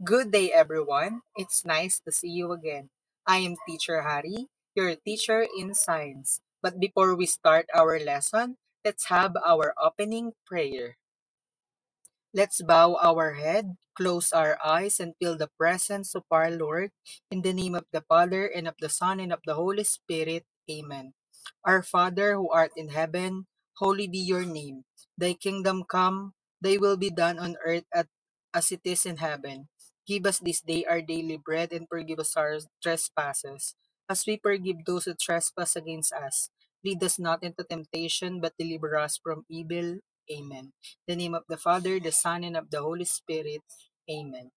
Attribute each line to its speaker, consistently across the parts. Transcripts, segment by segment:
Speaker 1: Good day, everyone. It's nice to see you again. I am Teacher Harry, your teacher in science. But before we start our lesson, let's have our opening prayer. Let's bow our head, close our eyes, and feel the presence of our Lord. In the name of the Father, and of the Son, and of the Holy Spirit. Amen. Our Father who art in heaven, holy be your name. Thy kingdom come, thy will be done on earth as it is in heaven. Give us this day our daily bread, and forgive us our trespasses, as we forgive those who trespass against us. Lead us not into temptation, but deliver us from evil. Amen. In the name of the Father, the Son, and of the Holy Spirit. Amen.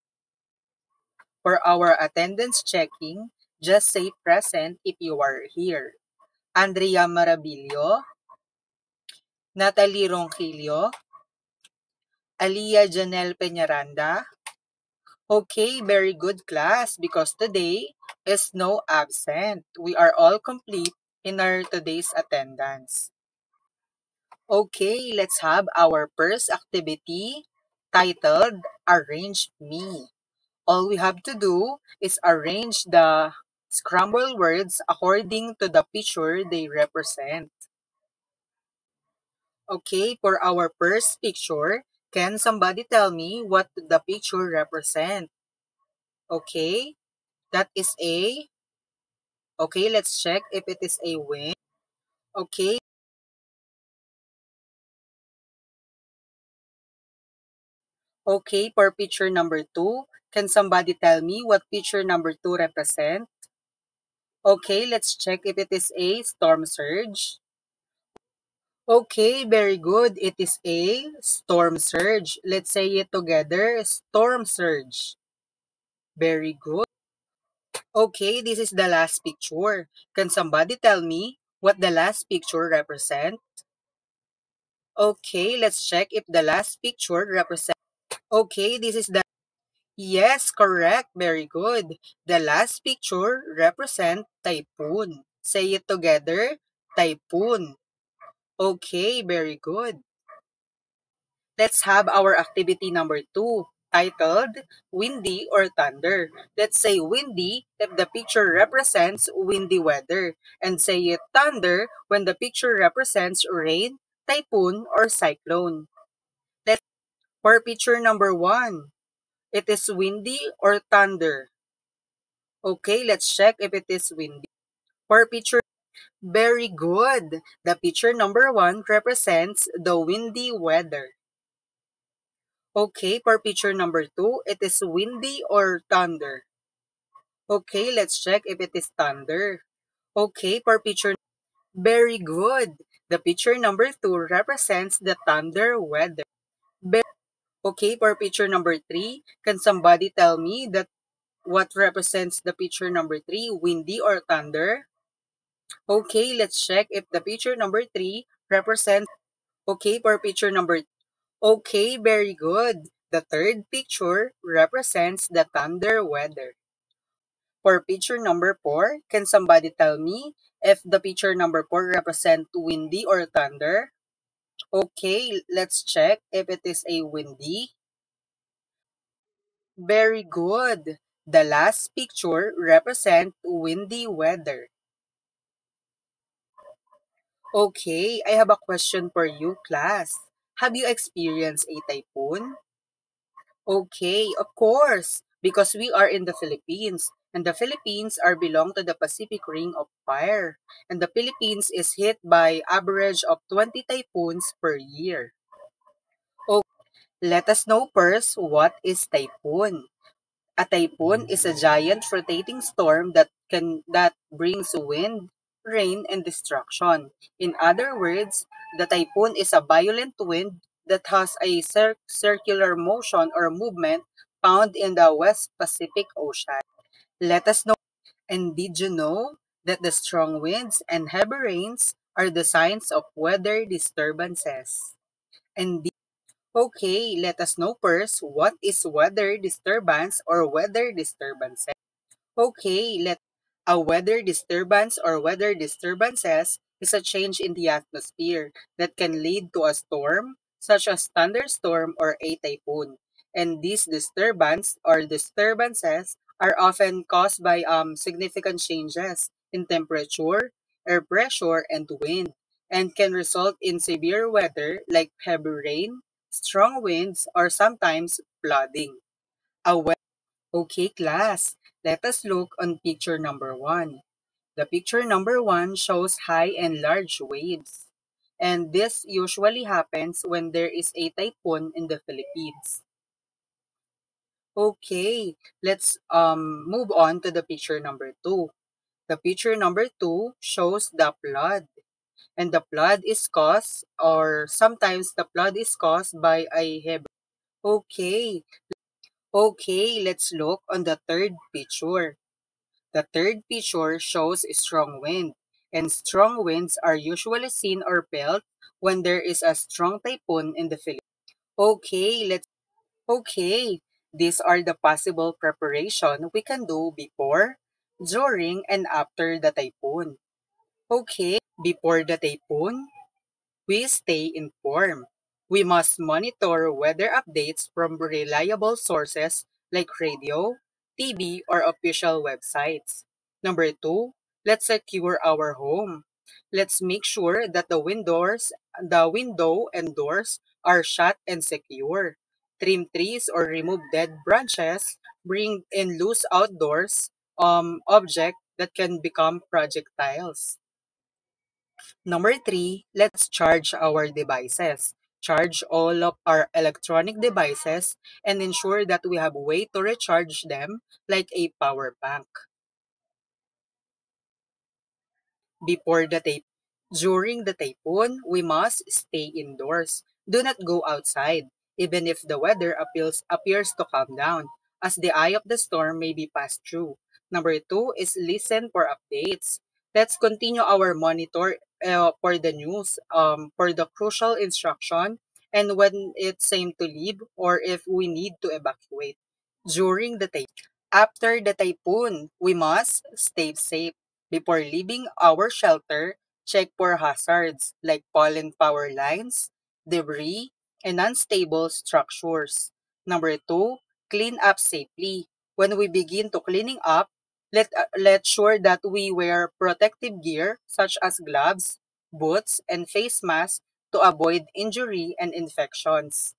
Speaker 1: For our attendance checking, just say present if you are here. Andrea Marabillo, Natalie Ronquillo, Aliyah Janelle Peñaranda. Okay, very good class because today is no absent. We are all complete in our today's attendance. Okay, let's have our first activity titled Arrange Me. All we have to do is arrange the scrambled words according to the picture they represent. Okay, for our first picture, can somebody tell me what the picture represent? Okay, that is a, okay, let's check if it is a wind. Okay, okay, for picture number 2, can somebody tell me what picture number 2 represent? Okay, let's check if it is a storm surge. Okay, very good. It is a storm surge. Let's say it together. Storm surge. Very good. Okay, this is the last picture. Can somebody tell me what the last picture represent? Okay, let's check if the last picture represent. Okay, this is the yes, correct. Very good. The last picture represent typhoon. Say it together. Typhoon. Okay, very good. Let's have our activity number 2, titled Windy or Thunder. Let's say windy if the picture represents windy weather, and say it thunder when the picture represents rain, typhoon, or cyclone. Let's for picture number 1. It is windy or thunder. Okay, let's check if it is windy. For picture very good. The picture number 1 represents the windy weather. Okay, for picture number 2, it is windy or thunder. Okay, let's check if it is thunder. Okay, for picture, very good. The picture number 2 represents the thunder weather. Okay, for picture number 3, can somebody tell me that what represents the picture number 3, windy or thunder? Okay, let's check if the picture number 3 represents, okay, for picture number, okay, very good. The third picture represents the thunder weather. For picture number 4, can somebody tell me if the picture number 4 represent windy or thunder? Okay, let's check if it is a windy. Very good. The last picture represent windy weather. Okay, I have a question for you, class. Have you experienced a typhoon? Okay, of course, because we are in the Philippines, and the Philippines are belong to the Pacific Ring of Fire, and the Philippines is hit by average of 20 typhoons per year. Okay, let us know first what is typhoon. A typhoon is a giant rotating storm that brings wind, rain, and destruction. In other words, the typhoon is a violent wind that has a circular motion or movement found in the West Pacific Ocean. Let us know. And did you know that the strong winds and heavy rains are the signs of weather disturbances? And okay, let us know first what is weather disturbance or weather disturbances. Okay, a weather disturbance or weather disturbances is a change in the atmosphere that can lead to a storm, such as thunderstorm or a typhoon. And these disturbances are often caused by significant changes in temperature, air pressure, and wind, and can result in severe weather like heavy rain, strong winds, or sometimes flooding. A we- okay, class, let us look on picture number one. The picture number one shows high and large waves. And this usually happens when there is a typhoon in the Philippines. Okay, let's move on to the picture number two. The picture number two shows the flood. And the flood is caused, or sometimes the flood is caused by a heavy. Okay, okay, let's look on the third picture. The third picture shows a strong wind, and strong winds are usually seen or felt when there is a strong typhoon in the Philippines. Okay, okay. These are the possible preparation we can do before, during, and after the typhoon. Okay, before the typhoon, we stay informed. We must monitor weather updates from reliable sources like radio, TV, or official websites. Number two, let's secure our home. Let's make sure that the window and doors are shut and secure. Trim trees or remove dead branches. Bring in loose outdoors object that can become projectiles. Number three, let's charge our devices. Charge all of our electronic devices and ensure that we have a way to recharge them like a power bank. Before the typhoon. During the typhoon, we must stay indoors. Do not go outside, even if the weather appears to calm down, as the eye of the storm may be passed through. Number two is listen for updates. Let's continue our monitor for the news, for the crucial instruction, and when it's time to leave or if we need to evacuate. During the typhoon. After the typhoon, we must stay safe. Before leaving our shelter, check for hazards like fallen power lines, debris, and unstable structures. Number two, clean up safely. When we begin to cleaning up, let sure that we wear protective gear such as gloves, boots, and face masks to avoid injury and infections.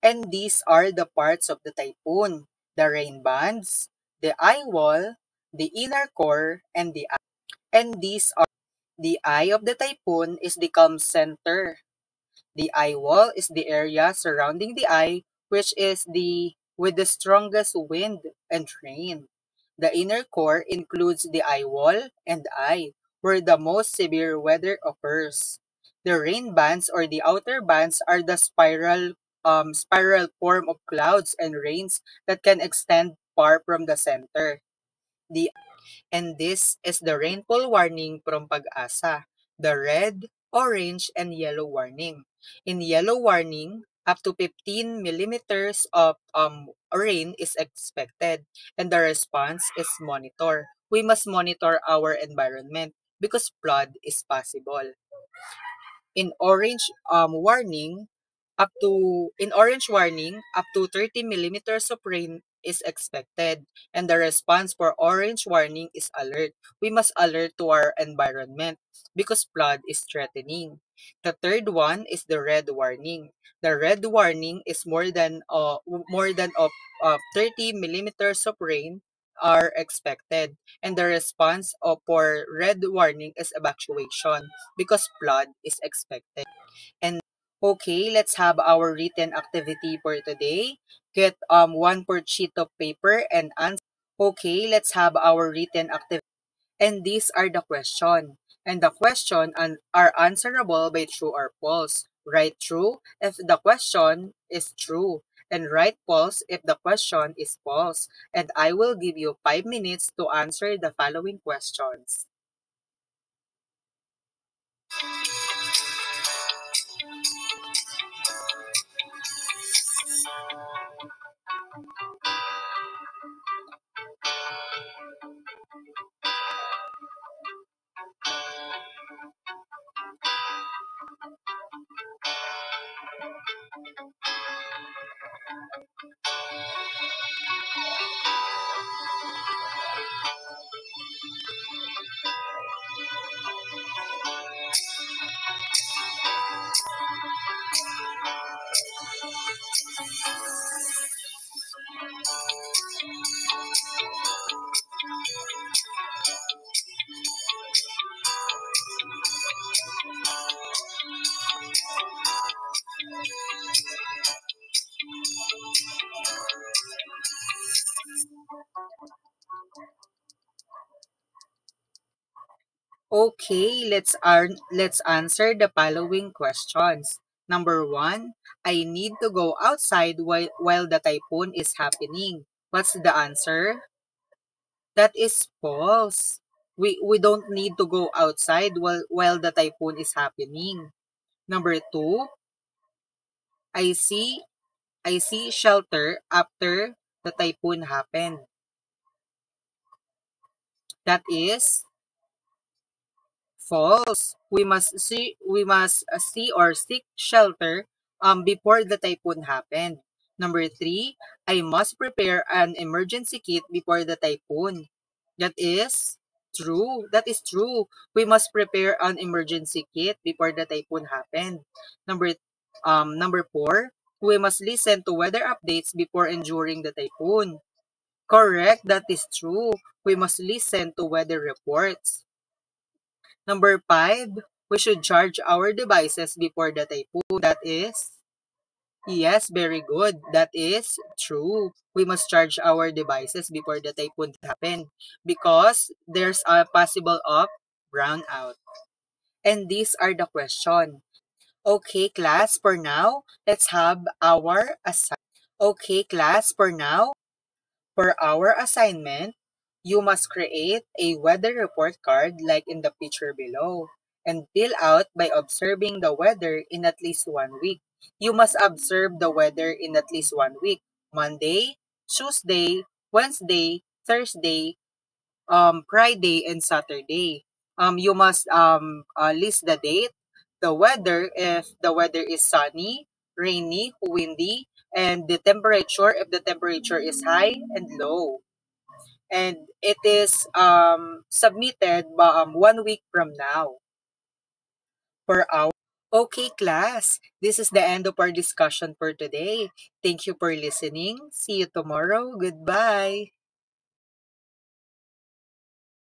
Speaker 1: And these are the parts of the typhoon: the rain bands, the eye wall, the inner core, and the eye. And these are the eye of the typhoon is the calm center. The eye wall is the area surrounding the eye, which is the with the strongest wind and rain. The inner core includes the eye wall and eye, where the most severe weather occurs. The rain bands or the outer bands are the spiral form of clouds and rains that can extend far from the center. The and this is the rainfall warning from Pag-asa, the red, orange, and yellow warning. In yellow warning, up to 15 millimeters of rain is expected, and the response is monitor. We must monitor our environment because flood is possible. In orange warning, up to 30 millimeters of rain is expected, and the response for orange warning is alert. We must alert to our environment because flood is threatening. The third one is the red warning. The red warning is more than of 30 millimeters of rain are expected, and the response for red warning is evacuation because flood is expected. And okay, let's have our written activity for today. Get one per sheet of paper and answer. Okay, let's have our written activity. And these are the question. And the question are answerable by true or false. Write true if the question is true, and write false if the question is false. And I will give you 5 minutes to answer the following questions. Okay, let's answer the following questions. Number one, I need to go outside while the typhoon is happening. What's the answer? That is false. We don't need to go outside while the typhoon is happening. Number two, I see I see shelter after the typhoon happened. That is false. We must see or seek shelter before the typhoon happened. Number three, I must prepare an emergency kit before the typhoon. That is true. That is true. We must prepare an emergency kit before the typhoon happened. Number four, we must listen to weather updates before and during the typhoon. Correct, that is true. We must listen to weather reports. Number five, we should charge our devices before the typhoon. That is, yes, very good. That is true. We must charge our devices before the typhoon happen because there's a possible of brownout. And these are the question. Okay, class, for now, let's have our assignment. Okay, class, for our assignment, you must create a weather report card like in the picture below and fill out by observing the weather in at least 1 week. You must observe the weather in at least 1 week. Monday, Tuesday, Wednesday, Thursday, Friday, and Saturday. You must list the date, the weather if the weather is sunny, rainy, windy, and the temperature if the temperature is high and low. And it is submitted 1 week from now for our. Okay, class. This is the end of our discussion for today. Thank you for listening. See you tomorrow. Goodbye.